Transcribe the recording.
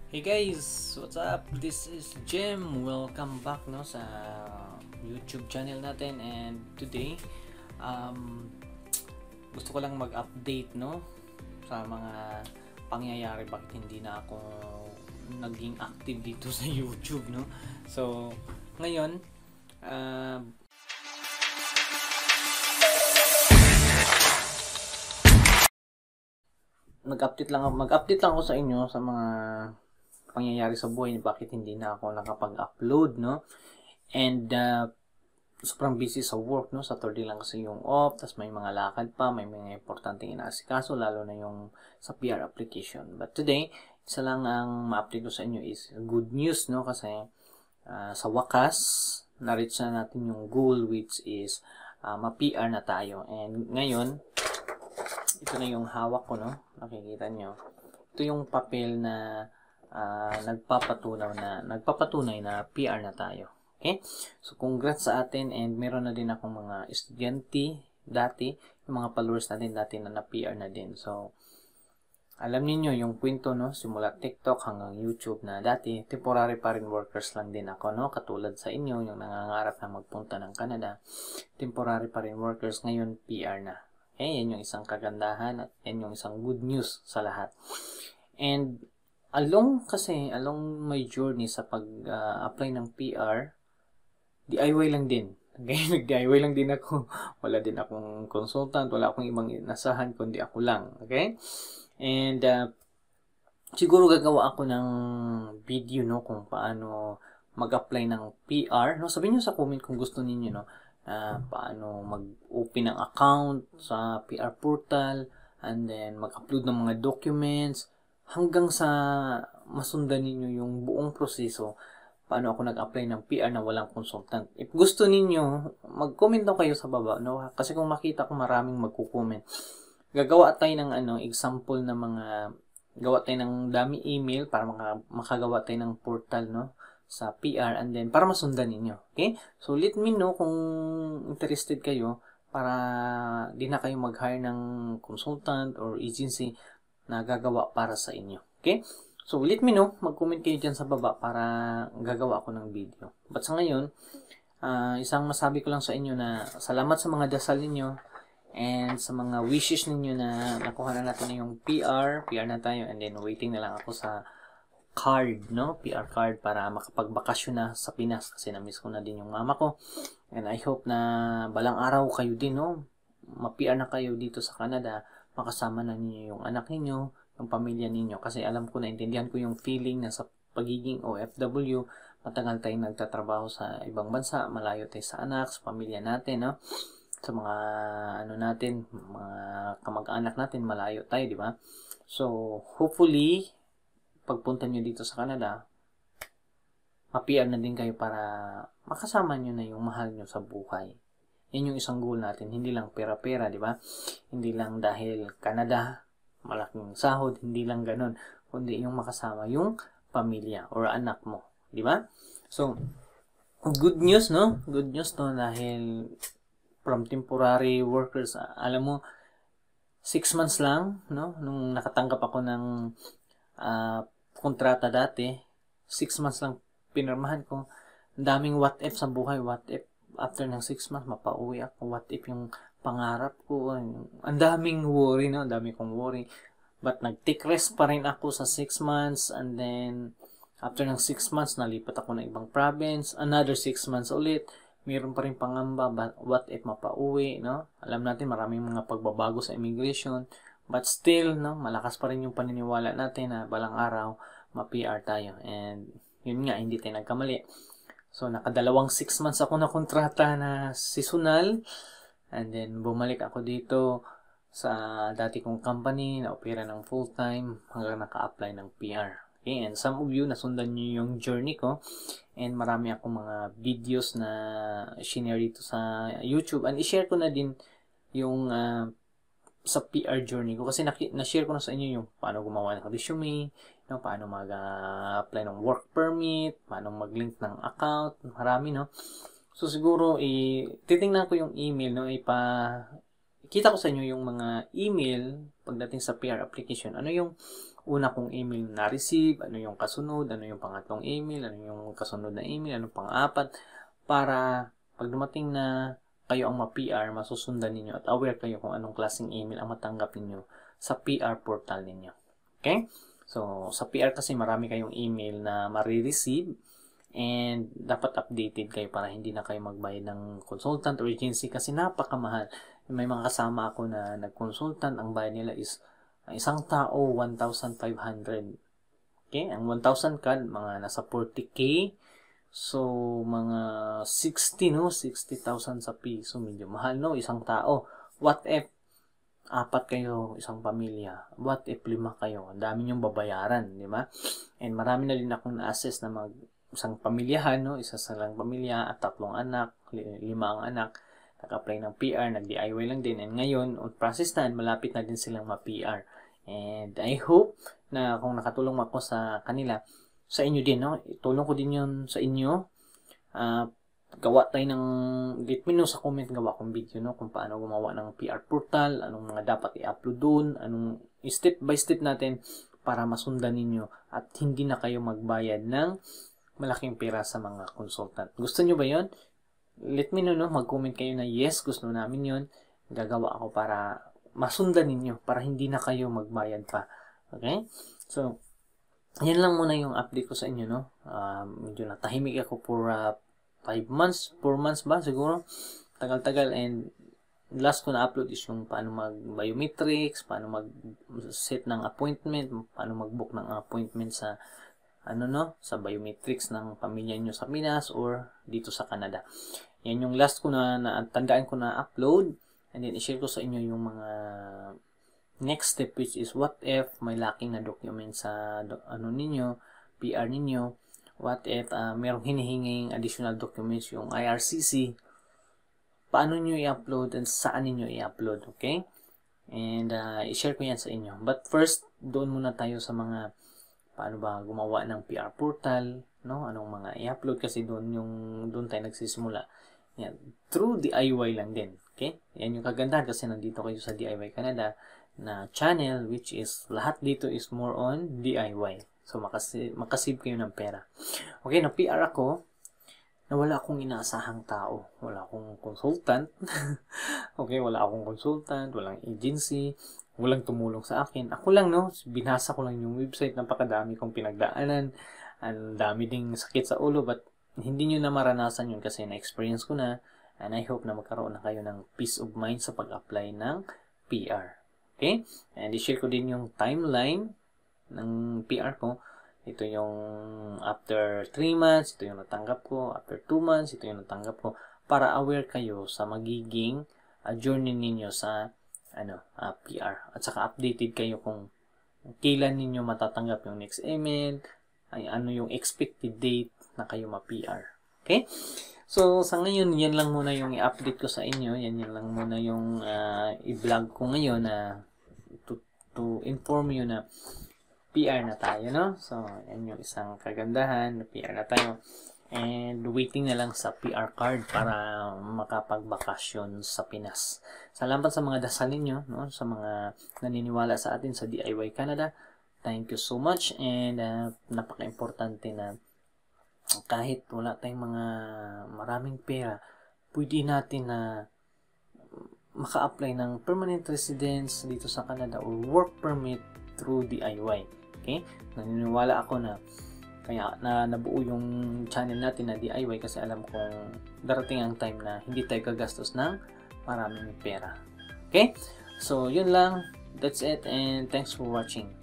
Hey guys, what's up? This is Jim. Welcome back sa YouTube channel natin, and today gusto ko lang mag-update sa mga pangyayari bakit hindi na ako naging active dito sa YouTube So, ngayon mag-update lang ako sa inyo sa mga pangyayari sa buhay ni bakit hindi na ako nakapag-upload and sobrang busy sa work Saturday lang kasi yung off, tas may mga lakad pa, may mga importanteng inaasikaso, lalo na yung sa PR application. But today, isa lang ang ma-update ko sa inyo is good news kasi sa wakas na-reach na natin yung goal, which is ma-PR na tayo. And ngayon, ito na yung hawak ko nakikita nyo, ito yung papel na nagpapatunay na PR na tayo. Okay? So, congrats sa atin, and meron na din akong mga estudyante dati, yung mga followers natin dati na PR na din. So, alam niyo yung kwento simula TikTok hanggang YouTube na dati, temporary pa rin workers lang din ako katulad sa inyo, yung nangangarap na magpunta ng Canada, temporary pa rin workers, ngayon PR na. Okay? Yan yung isang kagandahan at yan yung isang good news sa lahat. And along my journey sa pag-apply ng PR, DIY lang din. Okay? Nag-DIY lang din ako. Wala din akong consultant, wala akong ibang inasahan, kundi ako lang. Okay? And siguro gagawa ako ng video kung paano mag-apply ng PR. Sabihin nyo sa comment kung gusto niyo paano mag-open ng account sa PR portal, and then mag-upload ng mga documents, hanggang sa masundan ninyo yung buong proseso, paano ako nag-apply ng PR na walang consultant. If gusto ninyo, mag-comment daw kayo sa baba, Kasi kung makita ko maraming magko-comment, gagawa tayo ng example na gawa tayo ng dami email para makagawa tayo ng portal, sa PR, and then para masundan ninyo. Okay? So, let me know kung interested kayo para di na kayo mag-hire ng consultant or agency na gagawa para sa inyo. Okay? So, let me know. Mag-comment kayo dyan sa baba para gagawa ako ng video. But sa ngayon, isang masabi ko lang sa inyo na salamat sa mga dasal ninyo and sa mga wishes ninyo na nakuha na natin na yung PR na tayo, and then waiting na lang ako sa card, PR card para makapagbakasyon na sa Pinas kasi na-miss ko na din yung mama ko. And I hope na balang araw kayo din, ma-PR na kayo dito sa Canada, makasama na niyo yung anak niyo, yung pamilya niyo, kasi alam ko, naintindihan ko yung feeling na sa pagiging OFW, matagal tayong nagtatrabaho sa ibang bansa, malayo tayo sa anak, sa pamilya natin, sa mga natin, mga kamag-anak natin, malayo tayo, di ba? So, hopefully pagpunta nyo dito sa Canada, ma-PR na din kayo para makasama nyo na yung mahal nyo sa buhay. Yan yung isang goal natin. Hindi lang pera-pera, di ba? Hindi lang dahil Canada, malaking sahod, hindi lang ganun. Kundi yung makasama yung pamilya or anak mo. Di ba? So, good news, Good news dahil from temporary workers, alam mo, 6 months lang, nung nakatanggap ako ng kontrata dati, 6 months lang pinirmahan ko. Ang daming what if sa buhay. What if after ng 6 months mapauwi ako? What if yung pangarap ko? Ang daming worry, Ang dami kong worry. But nag-take rest pa rin ako sa 6 months, and then after ng 6 months nalipat ako ng ibang province. Another 6 months ulit. Mayroon pa rin pangamba, what if mapauwi, Alam natin maraming mga pagbabago sa immigration. But still, malakas pa rin yung paniniwala natin na balang araw, ma-PR tayo. And yun nga, hindi tayo nagkamali. So, nakadalawang 6 months ako na kontrata na seasonal. And then, bumalik ako dito sa dati kong company na opera ng full-time hanggang naka-apply ng PR. Okay? And some of you, nasundan nyo yung journey ko. And marami akong mga videos na shinare dito sa YouTube. And i-share ko na din yung sa PR journey ko, kasi na-share ko na sa inyo yung paano gumawa ng resume, paano mag-apply ng work permit, paano mag-link ng account, marami, So, siguro, titingnan ko yung email, kita ko sa inyo yung mga email pagdating sa PR application, ano yung una kong email na receive, ano yung kasunod, ano yung pangatlong email, ano yung kasunod na email, ano pang-apat, para pag dumating na kayo ang ma-PR, masusundan ninyo at aware kayo kung anong klaseng email ang matanggap ninyo sa PR portal ninyo. Okay? So, sa PR kasi marami kayong email na marireceive and dapat updated kayo para hindi na kayo magbayad ng consultant or agency kasi napakamahal. May mga kasama ako na nag-consultant, ang bayad nila is isang tao 1,500. Okay? Ang 1,000 cad, mga nasa 40K. So, mga 60, no? 60,000 sa piso. Medyo mahal, no? Isang tao. What if apat kayo, isang pamilya? What if 5 kayo? Ang dami niyong babayaran, di ba? And marami na din akong na-assess na isang pamilyahan, no? Isa sa lang pamilya at 3 anak, 5 ang anak. Nag-apply ng PR, nag-DIY lang din. And ngayon, on process na, malapit na din silang ma-PR. And I hope na kung nakatulong ako sa kanila, sa inyo din, no? Itulong ko din yun sa inyo. Gawa tayo ng, let me know sa comment, gawa kong video, no? Kung paano gumawa ng PR portal, anong mga dapat i-upload dun, anong step by step natin para masundan ninyo at hindi na kayo magbayad ng malaking pera sa mga consultant. Gusto nyo ba yun? Let me know, no? Mag-comment kayo na yes, gusto namin yun. Gagawa ako para masundan ninyo, para hindi na kayo magbayad pa. Okay? So, yan lang muna yung update ko sa inyo, no? Medyo natahimik ako for 5 months, 4 months ba siguro? Tagal-tagal, and last ko na upload is yung paano mag-biometrics, paano mag-set ng appointment, paano mag-book ng appointment sa sa biometrics ng pamilya nyo sa Pinas or dito sa Canada. Yan yung last ko na tandaan ko na upload, and then i-share ko sa inyo yung mga next step, which is what if may lacking na document sa ninyo, PR ninyo. What if merong hinihinging additional documents yung IRCC, paano nyo i-upload and saan ninyo i-upload, okay? And i-share ko yan sa inyo. But first, doon muna tayo sa mga paano ba gumawa ng PR portal, no? Anong mga i-upload kasi doon tayo nagsisimula. Yan, through DIY lang din, okay? Yan yung kagandahan kasi nandito kayo sa DIY Canada na channel, which is lahat dito is more on DIY. So, makasave kayo ng pera. Okay, na PR ako, na wala akong inaasahang tao. Wala akong consultant. Okay, wala akong consultant, walang agency, walang tumulong sa akin. Ako lang, no? Binasa ko lang yung website, napakadami kong pinagdaanan. Ang dami ding sakit sa ulo, but hindi nyo na maranasan yun kasi na-experience ko na, and I hope na magkaroon na kayo ng peace of mind sa pag-apply ng PR. Okay? And i-share ko din yung timeline ng PR ko. Ito yung after 3 months, ito yung natanggap ko. After 2 months, ito yung natanggap ko. Para aware kayo sa magiging journey ninyo sa PR. At saka updated kayo kung kailan ninyo matatanggap yung next email, ano yung expected date na kayo ma-PR. Okay? So, sa ngayon, yan lang muna yung i-update ko sa inyo. Yan lang muna yung i-vlog ko ngayon na to inform you na PR na tayo, no? So, yan yung isang kagandahan, PR na tayo. And waiting na lang sa PR card para makapagbakasyon sa Pinas. Salamat sa mga dasal ninyo, no? Sa mga naniniwala sa atin sa DIY Canada. Thank you so much, and napaka-importante na kahit wala tayong mga maraming pera, pwede natin na maka-apply ng permanent residence dito sa Canada or work permit through DIY. Okay? Naniniwala ako na kaya nabuo yung channel natin na DIY kasi alam kong darating ang time na hindi tayo gagastos ng maraming pera. Okay? So, yun lang. That's it, and thanks for watching.